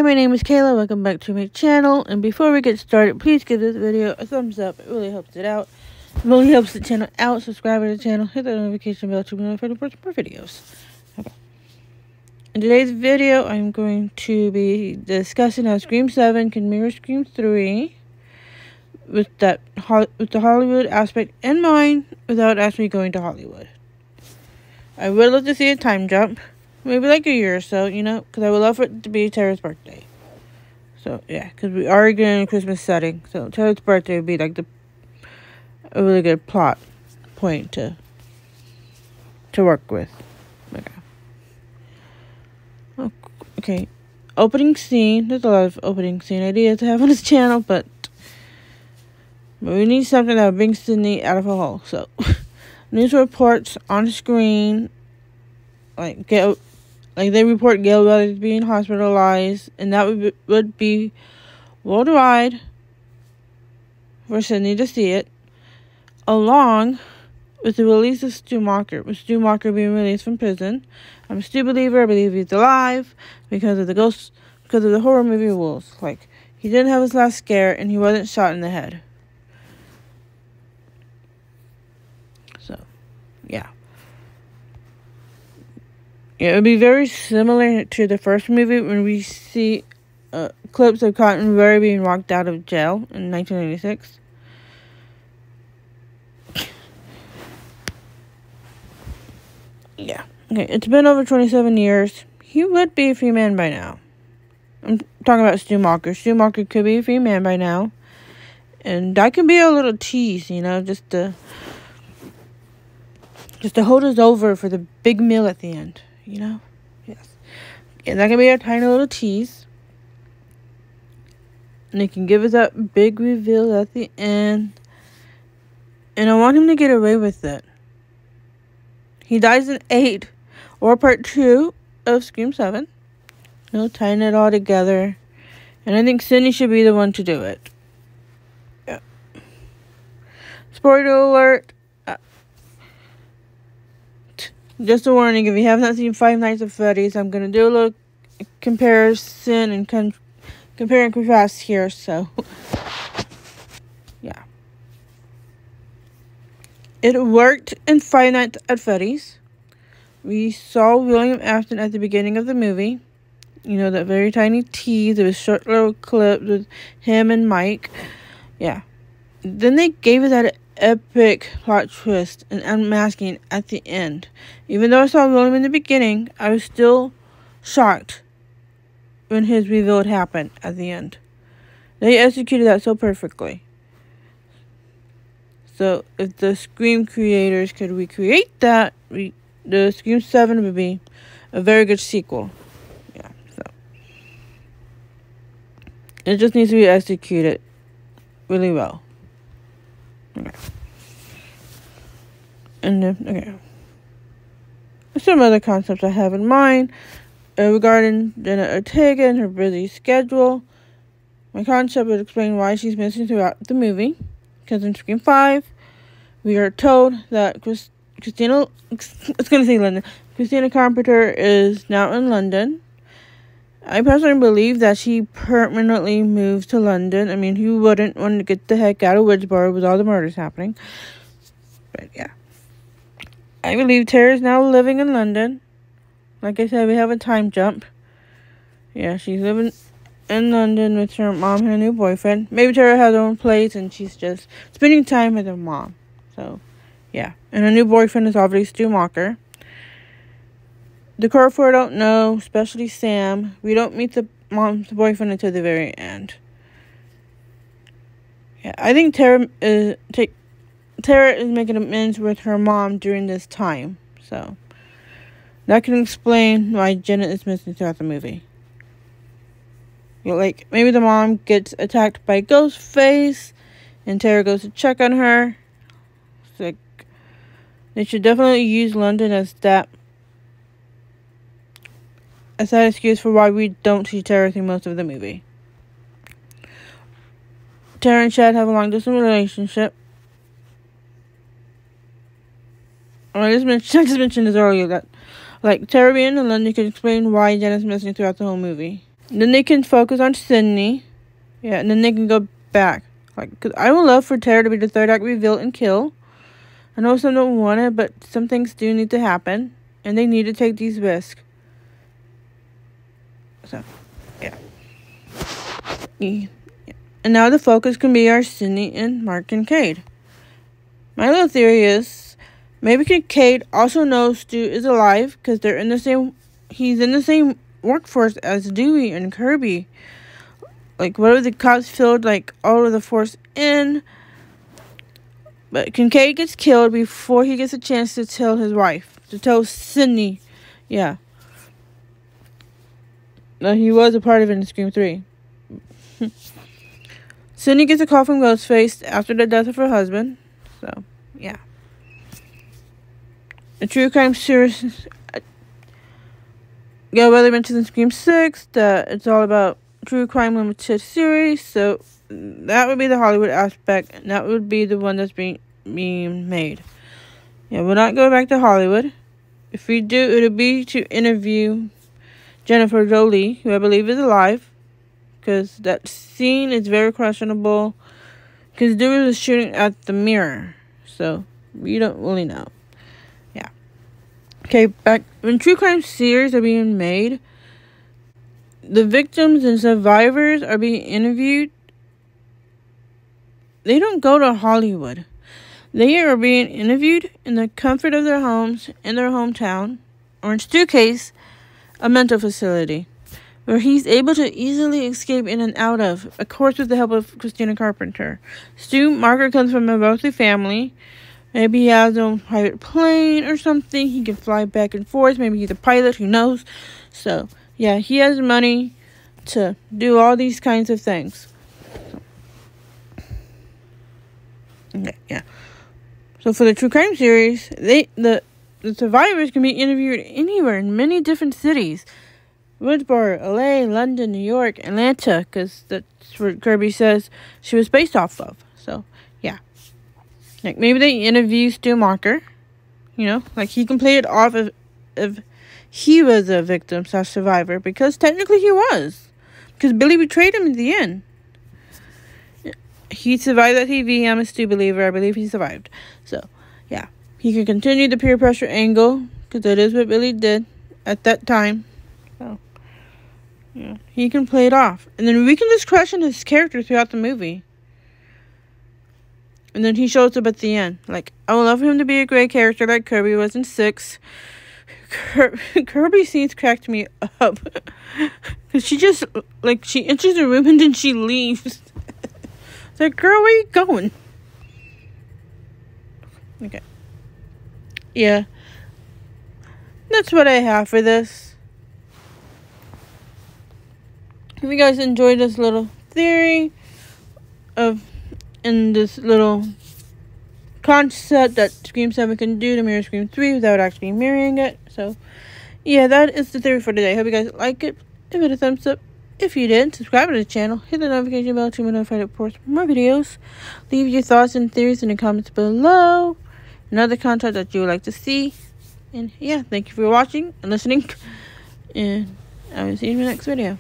Hi, my name is Kayla. Welcome back to my channel. And before we get started, please give this video a thumbs up. It really helps it out. It really helps the channel out. Subscribe to the channel. Hit the notification bell to be notified for more videos. Okay. In today's video, I'm going to be discussing how Scream 7 can mirror Scream 3 with the Hollywood aspect in mind without actually going to Hollywood. I would love to see a time jump. Maybe like a year or so, you know, because I would love for it to be Tara's birthday. So, yeah, because we are getting a Christmas setting. So, Tara's birthday would be like a really good plot point to work with. Okay. Opening scene. There's a lot of opening scene ideas to have on this channel, but we need something that will bring Sidney out of a hole. So, news reports on screen, they report Gail is being hospitalized, and that would be worldwide for Sidney to see it, along with the release of Stu Macher, with Stu Macher being released from prison. I'm a Stu believer. I believe he's alive because of the horror movie rules. Like, he didn't have his last scare, and he wasn't shot in the head. So, yeah. It would be very similar to the first movie when we see clips of Cotton Weary being walked out of jail in 1986. Yeah. Okay, it's been over 27 years. He would be a free man by now. I'm talking about Stu Macher. Stu Macher could be a free man by now. And that can be a little tease, you know, just to hold us over for the big meal at the end. You know? Yes. And that can be a tiny little tease. And it can give us that big reveal at the end. And I want him to get away with it. He dies in 8. Or part 2 of Scream 7. You know, tying it all together. And I think Sidney should be the one to do it. Yeah. Spoiler alert. Just a warning, if you have not seen Five Nights at Freddy's, I'm going to do a little comparison and compare and contrast here, so, yeah. It worked in Five Nights at Freddy's. We saw William Afton at the beginning of the movie. You know, that very tiny tease. It was short little clips with him and Mike. Yeah. Then they gave us that epic plot twist and unmasking at the end. Even though I saw William in the beginning, I was still shocked when his reveal happened at the end. They executed that so perfectly. So if the Scream creators could recreate that, the Scream 7 would be a very good sequel. Yeah, so it just needs to be executed really well. Okay. And then, okay. Some other concepts I have in mind regarding Jenna Ortega and her busy schedule. My concept would explain why she's missing throughout the movie. Because in Scream 5, we are told that Christina Carpenter is now in London. I personally believe that she permanently moved to London. I mean, who wouldn't want to get the heck out of Woodsboro with all the murders happening? But, yeah. I believe Tara is now living in London. Like I said, we have a time jump. Yeah, she's living in London with her mom and her new boyfriend. Maybe Tara has her own place and she's just spending time with her mom. So, yeah. And her new boyfriend is obviously Stu Macher. The core four don't know, especially Sam. We don't meet the mom's boyfriend until the very end. Yeah, I think Tara is making amends with her mom during this time. So, that can explain why Jenna is missing throughout the movie. You know, like, maybe the mom gets attacked by Ghostface, and Tara goes to check on her. It's like, they should definitely use London as that excuse for why we don't see Tara through most of the movie. Tara and Chad have a long-distance relationship. I just mentioned this earlier, that, like, Tara being in London could explain why Jenna's missing throughout the whole movie. Then they can focus on Sidney. Yeah, and then they can go back. Like, cause I would love for Tara to be the third act reveal and kill. I know some don't want it, but some things do need to happen. And they need to take these risks. So, yeah. And now the focus can be our Sidney and Mark and Cade. My little theory is maybe Cade also knows Stu is alive because they're in the same. He's in the same workforce as Dewey and Kirby. Like, what if the cops filled like all of the force in? But Kincaid gets killed before he gets a chance to tell his wife, to tell Sidney. Yeah. No, he was a part of it in Scream 3. Sidney gets a call from Ghostface after the death of her husband. So, yeah. A true crime series. Gail Weather mentioned in Scream 6 that it's all about true crime limited series. So, that would be the Hollywood aspect. And that would be the one that's being made. Yeah, we'll not go back to Hollywood. If we do, it'll be to interview Jennifer Jolie, who I believe is alive. Because that scene is very questionable. Because Dewey was shooting at the mirror. So, we don't really know. Yeah. Okay, back when true crime series are being made, the victims and survivors are being interviewed. They don't go to Hollywood. They are being interviewed in the comfort of their homes, in their hometown, or in Stu's case, a mental facility, where he's able to easily escape in and out of course with the help of Christina Carpenter. Stu Marker comes from a wealthy family. Maybe he has his own private plane or something. He can fly back and forth. Maybe he's a pilot. Who knows? So, yeah, he has money to do all these kinds of things. Okay, yeah. So for the true crime series, the survivors can be interviewed anywhere in many different cities. Woodsboro, LA, London, New York, Atlanta, because that's where Kirby says she was based off of. So, yeah. Like, maybe they interview Stu Marker. You know, like he can play it off if he was a victim / survivor, because technically he was. Because Billy betrayed him in the end. He survived that TV. I'm a Stu believer. I believe he survived. So, yeah. He can continue the peer pressure angle, because that is what Billy did at that time. So, yeah. He can play it off. And then we can just question his character throughout the movie. And then he shows up at the end. Like, I would love for him to be a great character like Kirby was in 6. Kirby scenes cracked me up. Because she just, like, she enters the room and then she leaves. It's like, girl, where you going? Okay. Yeah. That's what I have for this. If you guys enjoyed this little theory in this little concept that Scream 7 can do to mirror Scream 3 without actually mirroring it. So, yeah, that is the theory for today. Hope you guys like it. Give it a thumbs up. If you did, subscribe to the channel. Hit the notification bell to be notified of more videos. Leave your thoughts and theories in the comments below. And other content that you would like to see. And, yeah, thank you for watching and listening. And I will see you in the next video.